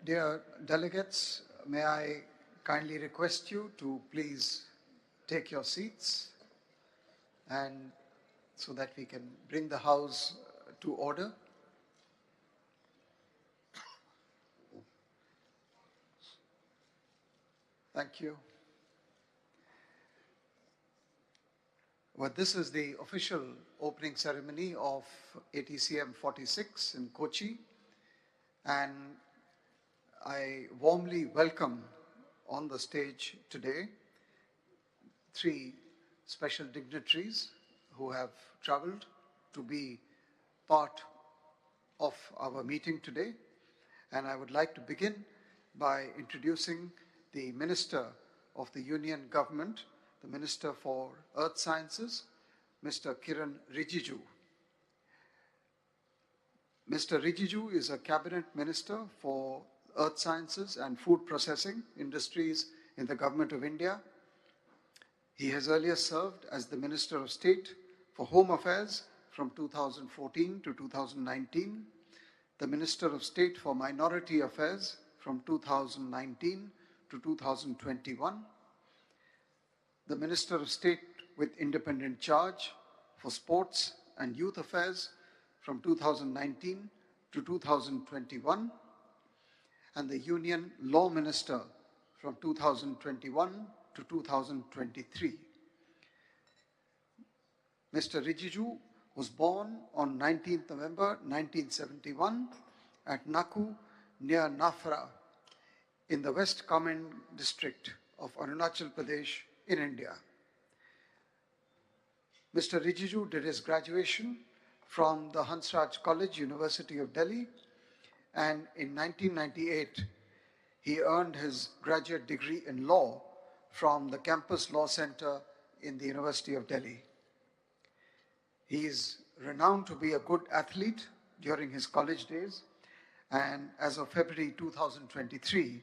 Dear delegates, may I kindly request you to please take your seats and so that we can bring the House to order. Thank you. Well, this is the official opening ceremony of ATCM 46 in Kochi, and I warmly welcome on the stage today 3 special dignitaries who have traveled to be part of our meeting today. And I would like to begin by introducing the Minister of the Union Government, the Minister for Earth Sciences, Mr. Kiran Rijiju. Mr. Rijiju is a Cabinet Minister for Earth Sciences and Food Processing Industries in the Government of India. He has earlier served as the Minister of State for Home Affairs from 2014 to 2019, the Minister of State for Minority Affairs from 2019 to 2021, the Minister of State with independent charge for Sports and Youth Affairs from 2019 to 2021, and the Union Law Minister from 2021 to 2023. Mr. Rijiju was born on 19th November 1971 at Naku near Nafra in the West Kamen district of Arunachal Pradesh in India. Mr. Rijiju did his graduation from the Hansraj College, University of Delhi, and in 1998 he earned his graduate degree in law from the Campus Law Center in the University of Delhi. He is renowned to be a good athlete during his college days, and as of February 2023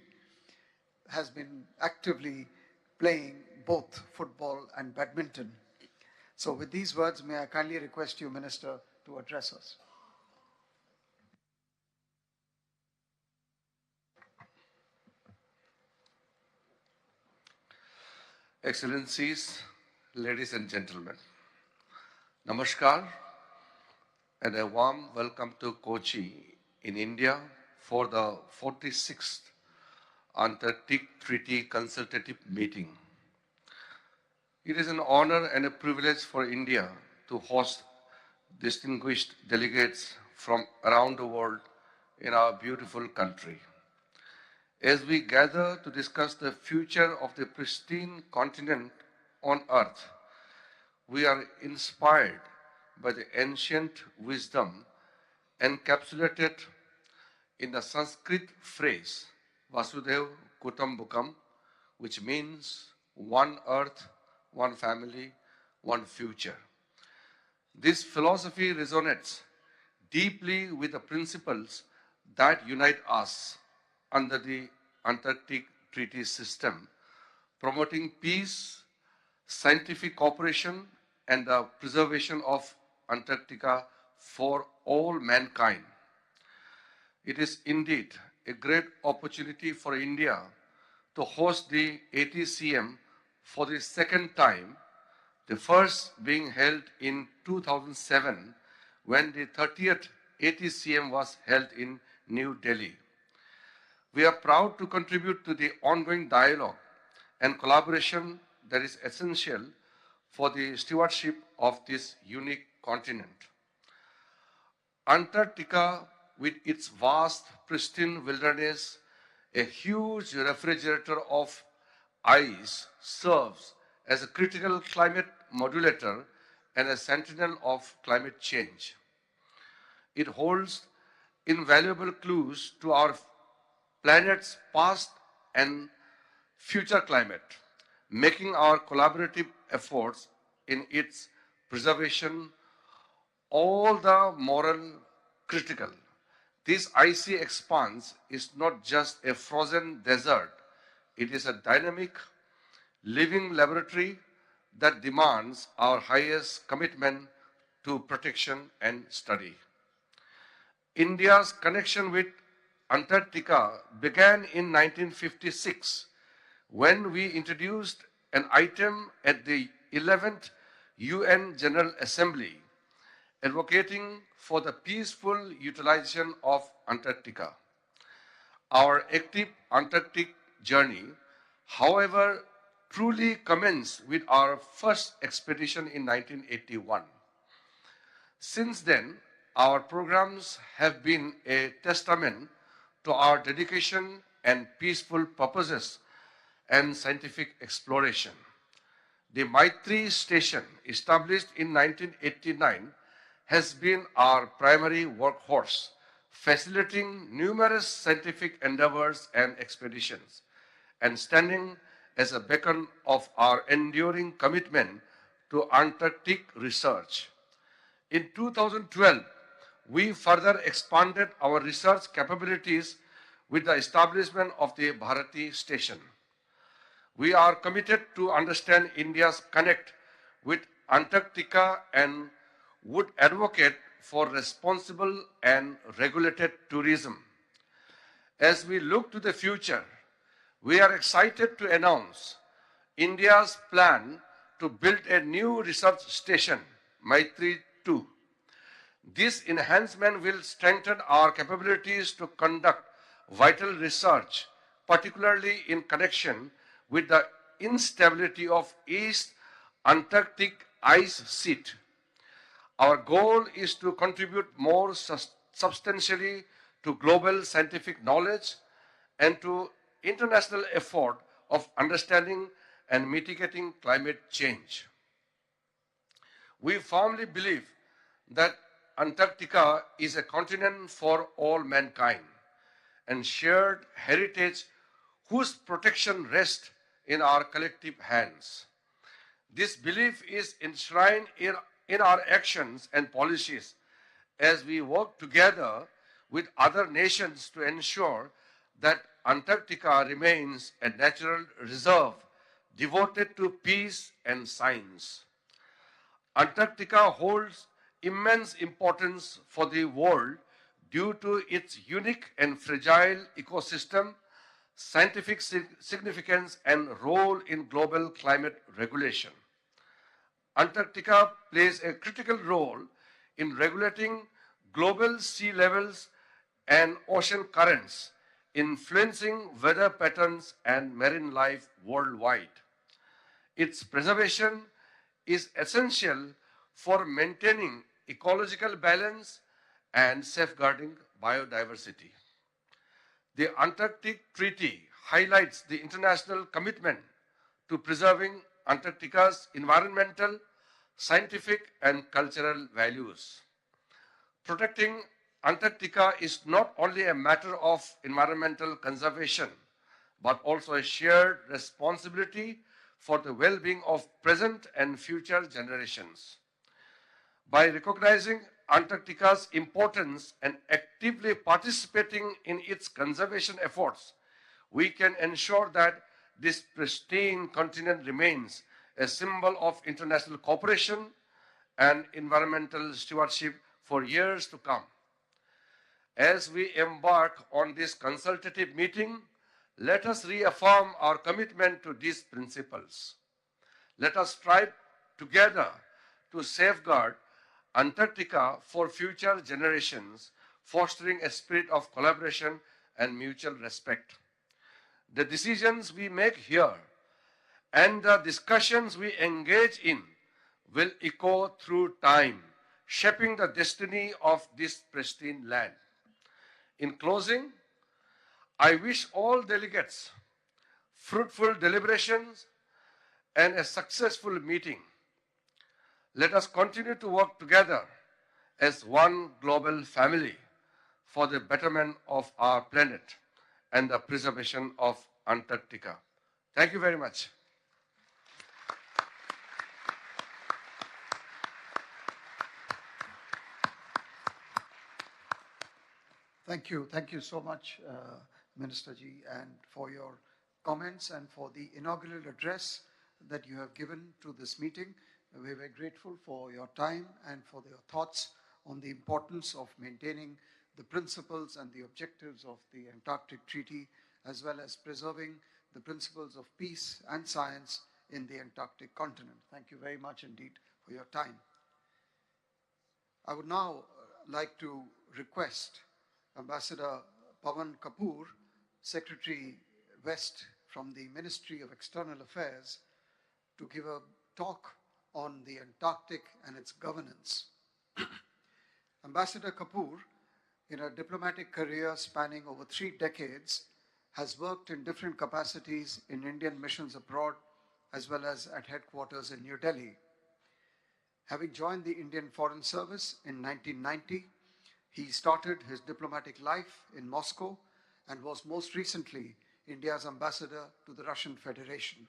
has been actively playing both football and badminton. So with these words, may I kindly request you, Minister, to address us. Excellencies, ladies and gentlemen, Namaskar and a warm welcome to Kochi in India for the 46th Antarctic Treaty Consultative Meeting. It is an honor and a privilege for India to host distinguished delegates from around the world in our beautiful country. As we gather to discuss the future of the pristine continent on Earth, we are inspired by the ancient wisdom encapsulated in the Sanskrit phrase Vasudev Kutumbakam, which means one earth, one family, one future. This philosophy resonates deeply with the principles that unite us under the Antarctic Treaty System, promoting peace, scientific cooperation, and the preservation of Antarctica for all mankind. It is indeed a great opportunity for India to host the ATCM for the second time, the first being held in 2007 when the 30th ATCM was held in New Delhi. We are proud to contribute to the ongoing dialogue and collaboration that is essential for the stewardship of this unique continent. Antarctica, with its vast, pristine wilderness, a huge refrigerator of ice, serves as a critical climate modulator and a sentinel of climate change. It holds invaluable clues to our planet's past and future climate, making our collaborative efforts in its preservation all the more critical. This icy expanse is not just a frozen desert, it is a dynamic, living laboratory that demands our highest commitment to protection and study. India's connection with Antarctica began in 1956 when we introduced an item at the 11th UN General Assembly advocating for the peaceful utilization of Antarctica. Our active Antarctic journey, however, truly commenced with our first expedition in 1981. Since then, our programs have been a testament to our dedication and peaceful purposes and scientific exploration. The Maitri Station, established in 1989, has been our primary workhorse, facilitating numerous scientific endeavors and expeditions, and standing as a beacon of our enduring commitment to Antarctic research. In 2012, we further expanded our research capabilities with the establishment of the Bharati Station. We are committed to understand India's connect with Antarctica and would advocate for responsible and regulated tourism. As we look to the future, we are excited to announce India's plan to build a new research station, Maitri 2. This enhancement will strengthen our capabilities to conduct vital research, particularly in connection with the instability of East Antarctic ice sheet. Our goal is to contribute more substantially to global scientific knowledge and to international effort of understanding and mitigating climate change. We firmly believe that Antarctica is a continent for all mankind and shared heritage whose protection rests in our collective hands. This belief is enshrined in our actions and policies as we work together with other nations to ensure that Antarctica remains a natural reserve devoted to peace and science. Antarctica holds immense importance for the world due to its unique and fragile ecosystem, scientific significance, and role in global climate regulation. Antarctica plays a critical role in regulating global sea levels and ocean currents, influencing weather patterns and marine life worldwide. Its preservation is essential for maintaining ecological balance and safeguarding biodiversity. The Antarctic Treaty highlights the international commitment to preserving Antarctica's environmental, scientific, and cultural values. Protecting Antarctica is not only a matter of environmental conservation, but also a shared responsibility for the well-being of present and future generations. By recognizing Antarctica's importance and actively participating in its conservation efforts, we can ensure that this pristine continent remains a symbol of international cooperation and environmental stewardship for years to come. As we embark on this consultative meeting, let us reaffirm our commitment to these principles. Let us strive together to safeguard Antarctica for future generations, fostering a spirit of collaboration and mutual respect. The decisions we make here and the discussions we engage in will echo through time, shaping the destiny of this pristine land. In closing, I wish all delegates fruitful deliberations and a successful meeting. Let us continue to work together as one global family for the betterment of our planet and the preservation of Antarctica. Thank you very much. Thank you so much, Minister Ji, and for your comments and for the inaugural address that you have given to this meeting. We're very grateful for your time and for your thoughts on the importance of maintaining the principles and the objectives of the Antarctic Treaty, as well as preserving the principles of peace and science in the Antarctic continent. Thank you very much indeed for your time. I would now like to request Ambassador Pavan Kapoor, Secretary West from the Ministry of External Affairs, to give a talk on the Antarctic and its governance. Ambassador Kapoor, in a diplomatic career spanning over 3 decades, has worked in different capacities in Indian missions abroad, as well as at headquarters in New Delhi. Having joined the Indian Foreign Service in 1990, he started his diplomatic life in Moscow and was most recently India's ambassador to the Russian Federation.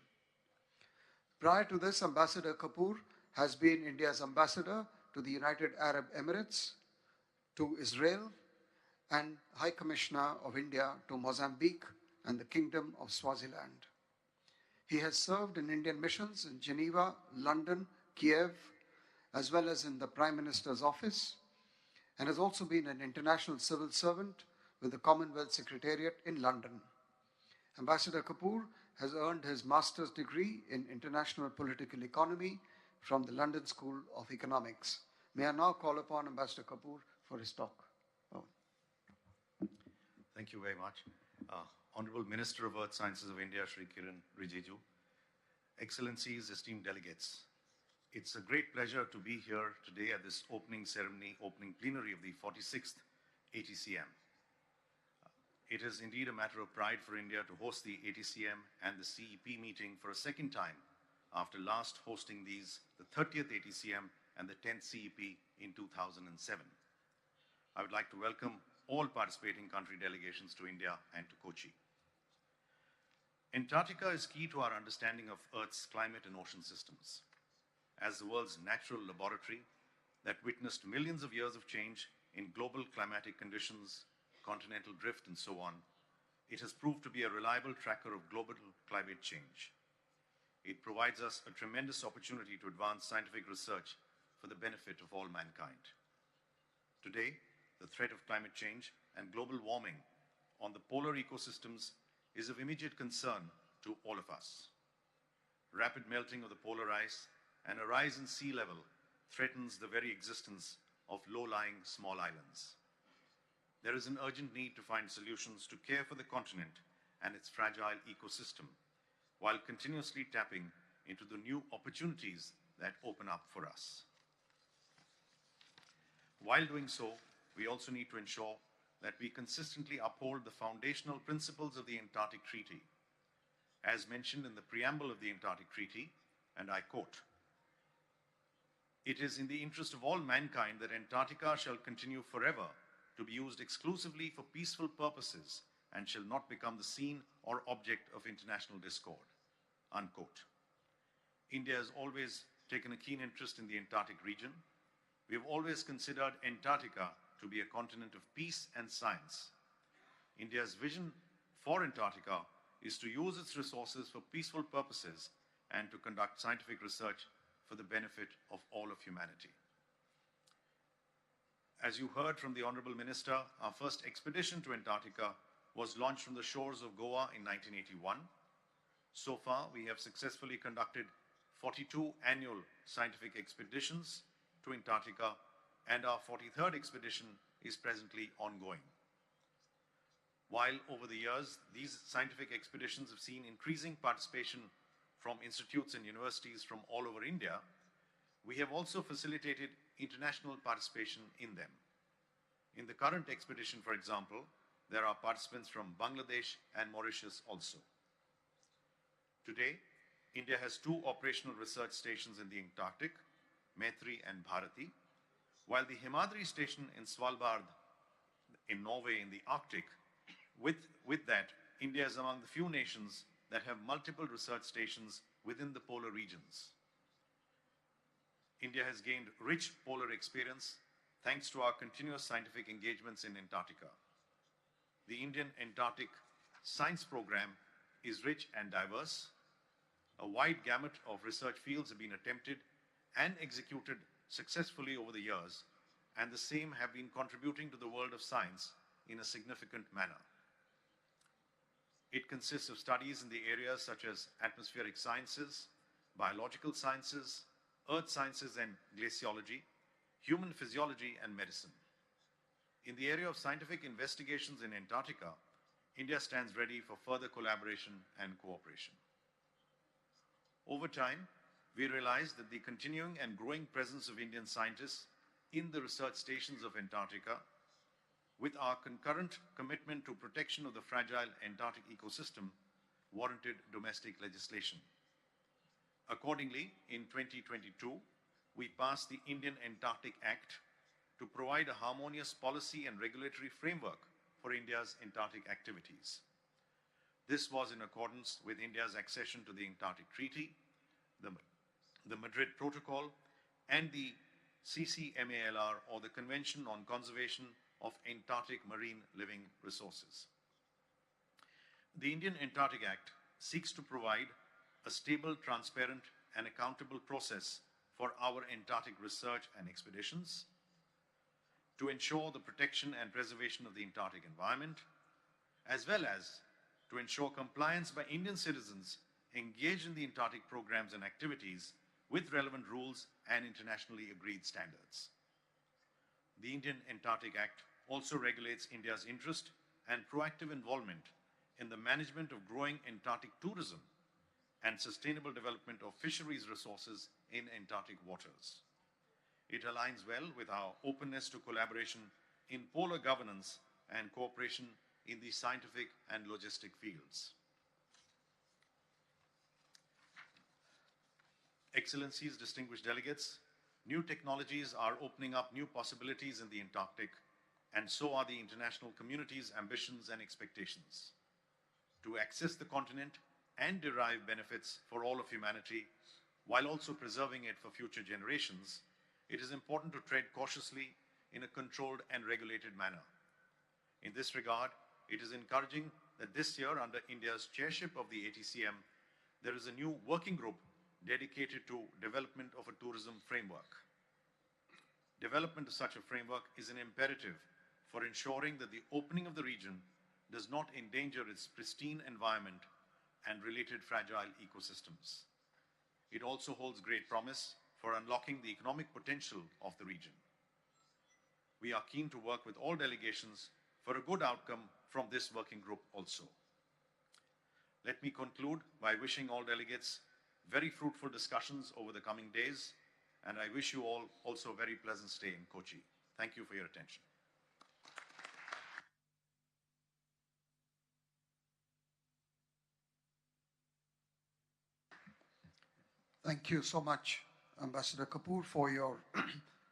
Prior to this, Ambassador Kapoor has been India's ambassador to the United Arab Emirates, to Israel, and High Commissioner of India to Mozambique and the Kingdom of Swaziland. He has served in Indian missions in Geneva, London, Kiev, as well as in the Prime Minister's office, and has also been an international civil servant with the Commonwealth Secretariat in London. Ambassador Kapoor has earned his master's degree in international political economy from the London School of Economics. May I now call upon Ambassador Kapoor for his talk. Oh. Thank you very much. Honorable Minister of Earth Sciences of India, Shri Kiran Rijiju, Excellencies, esteemed delegates, it's a great pleasure to be here today at this opening ceremony, opening plenary of the 46th ATCM. It is indeed a matter of pride for India to host the ATCM and the CEP meeting for a second time after last hosting these, the 30th ATCM and the 10th CEP in 2007. I would like to welcome all participating country delegations to India and to Kochi. Antarctica is key to our understanding of Earth's climate and ocean systems. As the world's natural laboratory that witnessed millions of years of change in global climatic conditions, continental drift, and so on, it has proved to be a reliable tracker of global climate change. It provides us a tremendous opportunity to advance scientific research for the benefit of all mankind. Today, the threat of climate change and global warming on the polar ecosystems is of immediate concern to all of us. Rapid melting of the polar ice and a rise in sea level threatens the very existence of low-lying small islands. There is an urgent need to find solutions to care for the continent and its fragile ecosystem, while continuously tapping into the new opportunities that open up for us. While doing so, we also need to ensure that we consistently uphold the foundational principles of the Antarctic Treaty. As mentioned in the preamble of the Antarctic Treaty, and I quote, "It is in the interest of all mankind that Antarctica shall continue forever to be used exclusively for peaceful purposes and shall not become the scene or object of international discord," unquote. India has always taken a keen interest in the Antarctic region. We have always considered Antarctica to be a continent of peace and science. India's vision for Antarctica is to use its resources for peaceful purposes and to conduct scientific research for the benefit of all of humanity. As you heard from the Honorable Minister, our first expedition to Antarctica was launched from the shores of Goa in 1981. So far, we have successfully conducted 42 annual scientific expeditions to Antarctica, and our 43rd expedition is presently ongoing. While over the years, these scientific expeditions have seen increasing participation from institutes and universities from all over India, we have also facilitated international participation in them. In the current expedition, for example, there are participants from Bangladesh and Mauritius also. Today, India has 2 operational research stations in the Antarctic, Maitri and Bharati, while the Himadri station in Svalbard in Norway in the Arctic, with that, India is among the few nations that have multiple research stations within the polar regions. India has gained rich polar experience thanks to our continuous scientific engagements in Antarctica. The Indian Antarctic Science Program is rich and diverse. A wide gamut of research fields have been attempted and executed successfully over the years, and the same have been contributing to the world of science in a significant manner. It consists of studies in the areas such as atmospheric sciences, biological sciences, earth sciences and glaciology, human physiology and medicine. In the area of scientific investigations in Antarctica, India stands ready for further collaboration and cooperation. Over time, we realized that the continuing and growing presence of Indian scientists in the research stations of Antarctica, with our concurrent commitment to protection of the fragile Antarctic ecosystem, warranted domestic legislation. Accordingly, in 2022, we passed the Indian Antarctic Act to provide a harmonious policy and regulatory framework for India's Antarctic activities. This was in accordance with India's accession to the Antarctic Treaty, the Madrid Protocol, and the CCMALR, or the Convention on Conservation of Antarctic Marine Living Resources. The Indian Antarctic Act seeks to provide a stable, transparent, and accountable process for our Antarctic research and expeditions, to ensure the protection and preservation of the Antarctic environment, as well as to ensure compliance by Indian citizens engaged in the Antarctic programs and activities with relevant rules and internationally agreed standards. The Indian Antarctic Act also regulates India's interest and proactive involvement in the management of growing Antarctic tourism and sustainable development of fisheries resources in Antarctic waters. It aligns well with our openness to collaboration in polar governance and cooperation in the scientific and logistic fields. Excellencies, distinguished delegates, new technologies are opening up new possibilities in the Antarctic, and so are the international community's ambitions and expectations. To access the continent and derive benefits for all of humanity, while also preserving it for future generations, it is important to tread cautiously in a controlled and regulated manner. In this regard, it is encouraging that this year, under India's chairship of the ATCM, there is a new working group dedicated to development of a tourism framework. Development of such a framework is an imperative for ensuring that the opening of the region does not endanger its pristine environment and related fragile ecosystems. It also holds great promise for unlocking the economic potential of the region. We are keen to work with all delegations for a good outcome from this working group also. Let me conclude by wishing all delegates very fruitful discussions over the coming days, and I wish you all also a very pleasant stay in Kochi. Thank you for your attention. Thank you so much, Ambassador Kapoor, for your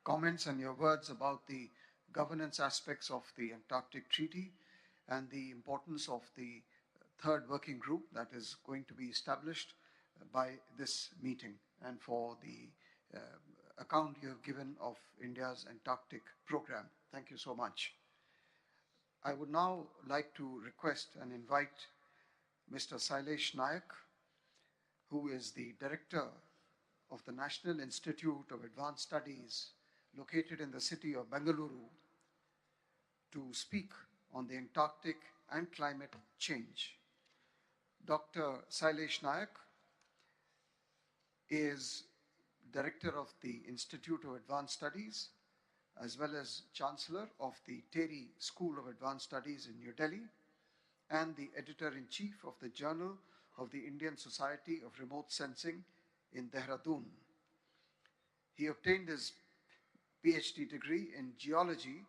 comments and your words about the governance aspects of the Antarctic Treaty and the importance of the third working group that is going to be established by this meeting, and for the account you have given of India's Antarctic program. Thank you so much. I would now like to request and invite Mr. Sailesh Nayak, who is the Director of the National Institute of Advanced Studies located in the city of Bengaluru, to speak on the Antarctic and climate change. Dr. Sailesh Nayak is Director of the Institute of Advanced Studies, as well as Chancellor of the Terry School of Advanced Studies in New Delhi, and the Editor-in-Chief of the Journal of the Indian Society of Remote Sensing in Dehradun. He obtained his PhD degree in geology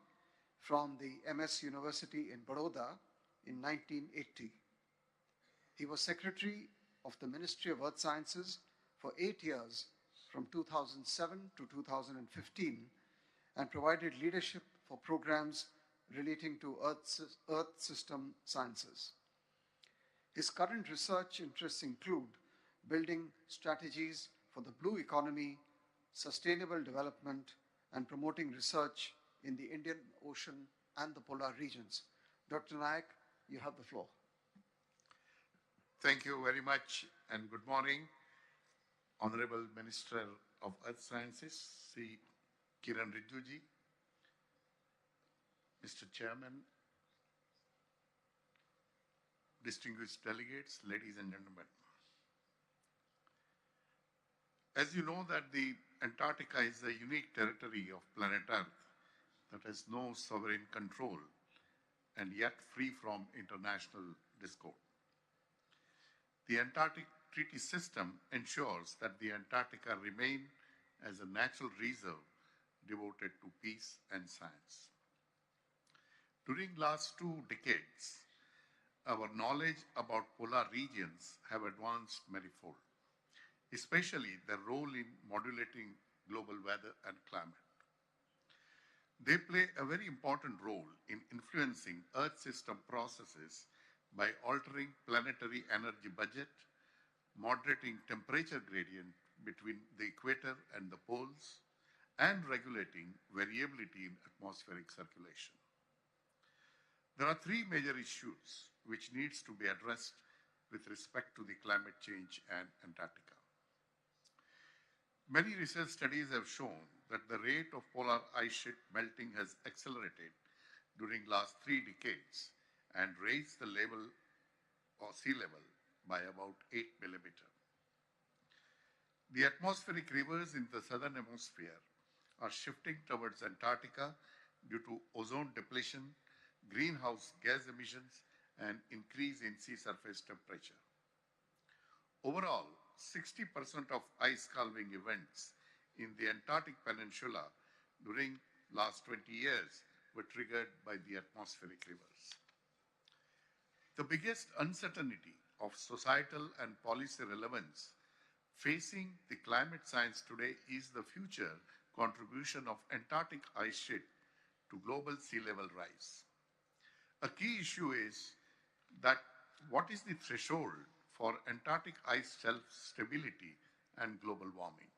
from the MS University in Baroda in 1980. He was Secretary of the Ministry of Earth Sciences for 8 years, from 2007 to 2015, and provided leadership for programs relating to Earth system sciences. His current research interests include building strategies for the blue economy, sustainable development, and promoting research in the Indian Ocean and the polar regions. Dr. Nayak, you have the floor. Thank you very much, and good morning, Honorable Minister of Earth Sciences, Sri Kiran Rijiju ji, Mr. Chairman, distinguished delegates, ladies and gentlemen. As you know that the Antarctica is a unique territory of planet Earth that has no sovereign control and yet free from international discord. The Antarctic Treaty System ensures that the Antarctica remain as a natural reserve devoted to peace and science. During last 2 decades, our knowledge about polar regions have advanced manifold, especially their role in modulating global weather and climate. They play a very important role in influencing Earth system processes by altering planetary energy budget, moderating temperature gradient between the equator and the poles, and regulating variability in atmospheric circulation. There are 3 major issues which needs to be addressed with respect to the climate change and Antarctica. Many research studies have shown that the rate of polar ice sheet melting has accelerated during last 3 decades and raised the level or sea level by about 8 millimeters. The atmospheric rivers in the southern hemisphere are shifting towards Antarctica due to ozone depletion, greenhouse gas emissions, and increase in sea surface temperature. Overall, 60% of ice calving events in the Antarctic Peninsula during last 20 years were triggered by the atmospheric rivers. The biggest uncertainty of societal and policy relevance facing the climate science today is the future contribution of Antarctic ice sheet to global sea level rise. A key issue is that what is the threshold for Antarctic ice shelf stability and global warming?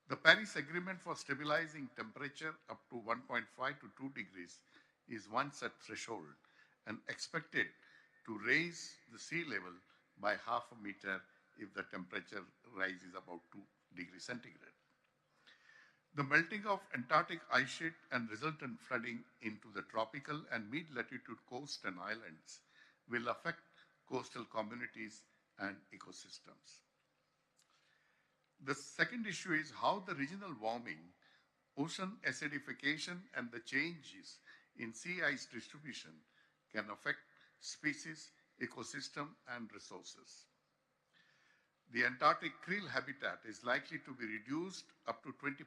The Paris Agreement for stabilizing temperature up to 1.5 to 2 degrees is one such threshold and expected to raise the sea level by half a meter if the temperature rises about 2 degrees centigrade. The melting of Antarctic ice sheet and resultant flooding into the tropical and mid-latitude coast and islands will affect coastal communities and ecosystems. The second issue is how the regional warming, ocean acidification, and the changes in sea ice distribution can affect species, ecosystem, and resources. The Antarctic krill habitat is likely to be reduced up to 20%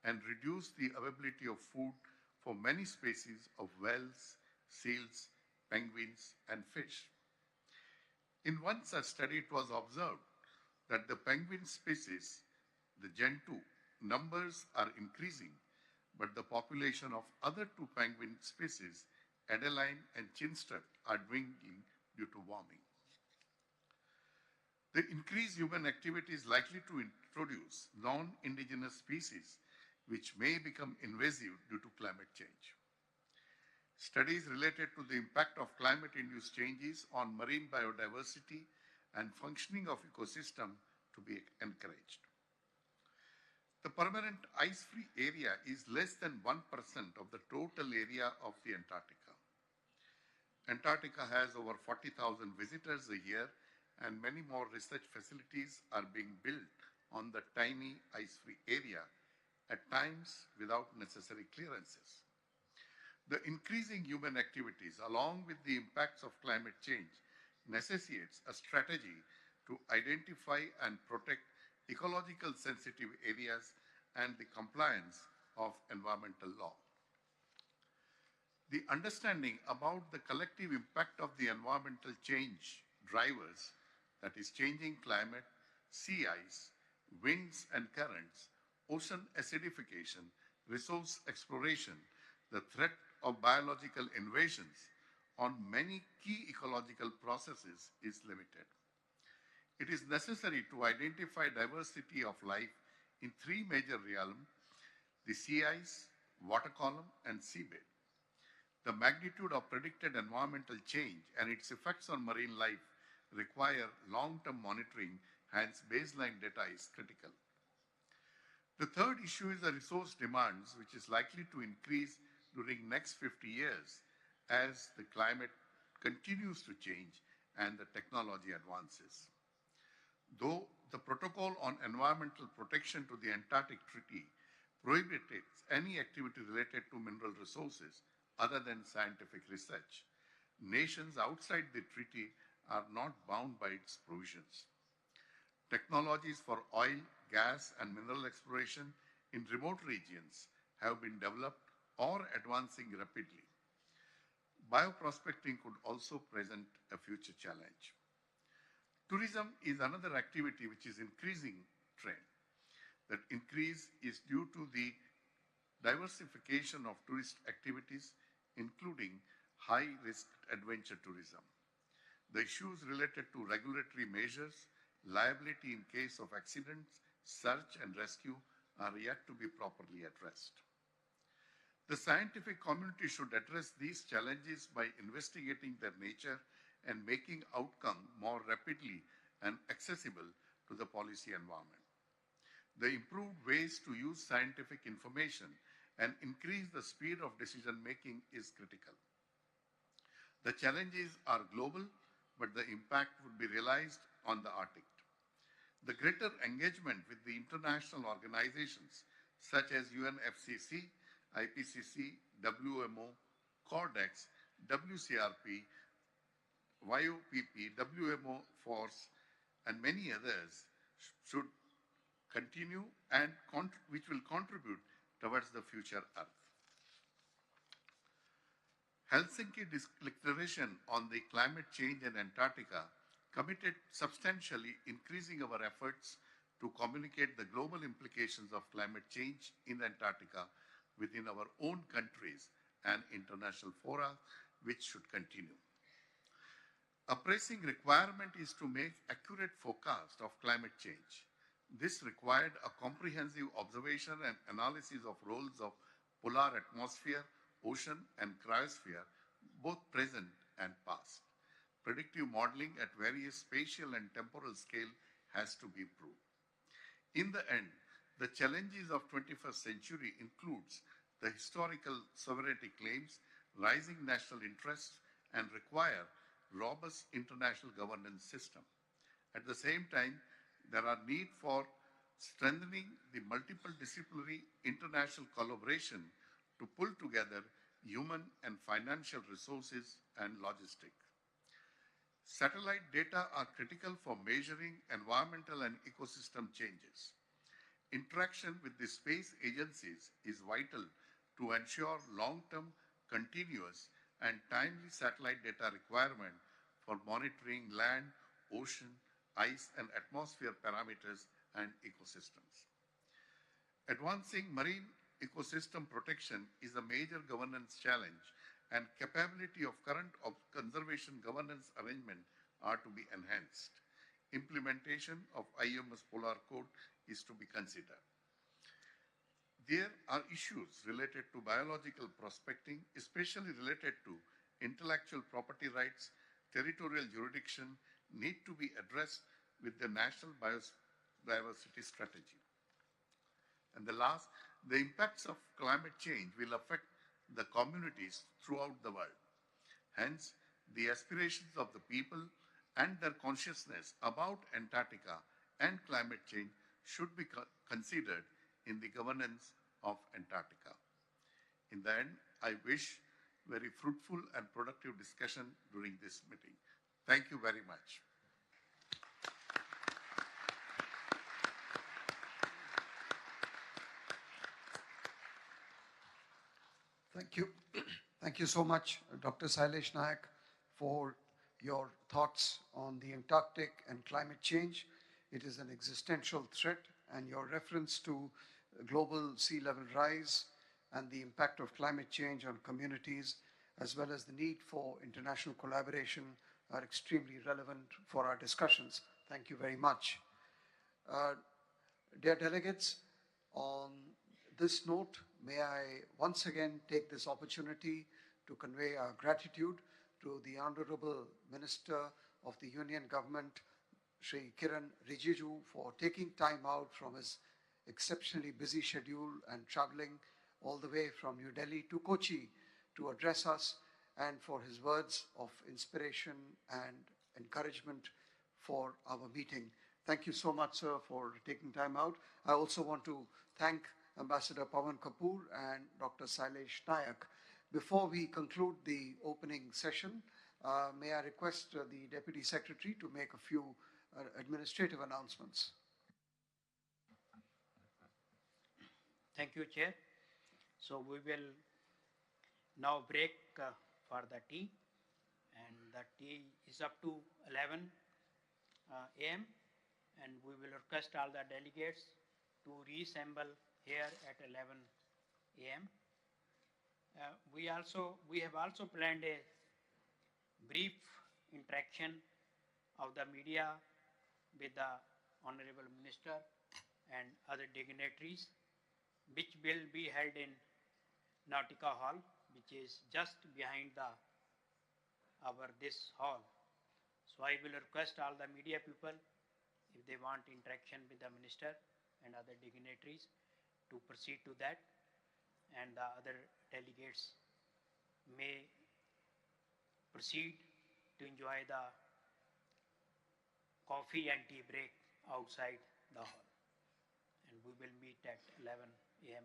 and reduce the availability of food for many species of whales, seals, penguins, and fish. In one such study, it was observed that the penguin species, the Gen 2, numbers are increasing, but the population of other 2 penguin species, Adeline and Chinstrap, are dwindling due to warming. The increased human activity is likely to introduce non-indigenous species which may become invasive due to climate change. Studies related to the impact of climate-induced changes on marine biodiversity and functioning of ecosystem to be encouraged. The permanent ice-free area is less than 1% of the total area of the Antarctica. Antarctica has over 40,000 visitors a year, and many more research facilities are being built on the tiny ice-free area, at times without necessary clearances. The increasing human activities, along with the impacts of climate change, necessitates a strategy to identify and protect ecological sensitive areas and the compliance of environmental law. The understanding about the collective impact of the environmental change drivers, that is changing climate, sea ice, winds and currents, ocean acidification, resource exploration, the threat of biological invasions on many key ecological processes is limited. It is necessary to identify diversity of life in 3 major realms: the sea ice, water column, and seabed. The magnitude of predicted environmental change and its effects on marine life require long-term monitoring, hence baseline data is critical. The third issue is the resource demands, which is likely to increase during next 50 years as the climate continues to change and the technology advances. Though the Protocol on Environmental Protection to the Antarctic Treaty prohibits any activity related to mineral resources other than scientific research, nations outside the treaty are not bound by its provisions. Technologies for oil, gas, and mineral exploration in remote regions have been developed or advancing rapidly. Bioprospecting could also present a future challenge. Tourism is another activity which is increasing trend. That increase is due to the diversification of tourist activities, including high-risk adventure tourism. The issues related to regulatory measures, liability in case of accidents, search and rescue are yet to be properly addressed. The scientific community should address these challenges by investigating their nature and making outcome more rapidly and accessible to the policy environment. The improved ways to use scientific information and increase the speed of decision-making is critical. The challenges are global, but the impact would be realized on the Arctic. The greater engagement with the international organizations such as UNFCCC, IPCC, WMO, CORDEX, WCRP, YOPP, WMO Force, and many others should continue and which will contribute towards the future Earth. Helsinki Declaration on the Climate Change in Antarctica committed substantially increasing our efforts to communicate the global implications of climate change in Antarctica within our own countries and international fora, which should continue. A pressing requirement is to make accurate forecast of climate change. This required a comprehensive observation and analysis of roles of polar atmosphere, ocean, and cryosphere, both present and past. Predictive modeling at various spatial and temporal scale has to be improved. In the end, the challenges of 21st century includes the historical sovereignty claims, rising national interests, and require robust international governance system. At the same time, there are need for strengthening the multiple disciplinary international collaboration to pull together human and financial resources and logistics. Satellite data are critical for measuring environmental and ecosystem changes. Interaction with the space agencies is vital to ensure long-term, continuous, and timely satellite data requirement for monitoring land, ocean, ice, and atmosphere parameters and ecosystems. Advancing marine ecosystem protection is a major governance challenge, and capability of current conservation governance arrangement are to be enhanced. Implementation of IMS Polar Code is to be considered. There are issues related to biological prospecting, especially related to intellectual property rights, territorial jurisdiction, need to be addressed with the National Biodiversity Strategy. And the last, the impacts of climate change will affect the communities throughout the world. Hence, the aspirations of the people and their consciousness about Antarctica and climate change should be considered in the governance of Antarctica. In the end, I wish very fruitful and productive discussion during this meeting. Thank you very much. Thank you. Thank you so much, Dr. Sailesh Nayak, for your thoughts on the Antarctic and climate change. It is an existential threat, and your reference to global sea level rise and the impact of climate change on communities, as well as the need for international collaboration, are extremely relevant for our discussions. Thank you very much. Dear delegates, on this note, may I once again take this opportunity to convey our gratitude to the Honorable Minister of the Union Government, Shri Kiran Rijiju, for taking time out from his exceptionally busy schedule and traveling all the way from New Delhi to Kochi to address us and for his words of inspiration and encouragement for our meeting. Thank you so much, sir, for taking time out. I also want to thank Ambassador Pawan Kapoor and Dr. Sailesh Nayak. Before we conclude the opening session, may I request the Deputy Secretary to make a few administrative announcements. Thank you, Chair. So we will now break for the tea, and the tea is up to 11 a.m. and we will request all the delegates to reassemble here at 11 a.m. We have also planned a brief interaction of the media with the Honorable Minister and other dignitaries, which will be held in Nautica Hall, which is just behind this hall. So I will request all the media people, if they want interaction with the Minister and other dignitaries, to proceed to that, and the other delegates may proceed to enjoy the coffee and tea break outside the hall. And we will meet at 11 a.m. again.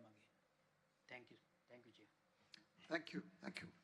Thank you. Thank you, Chair. Thank you. Thank you.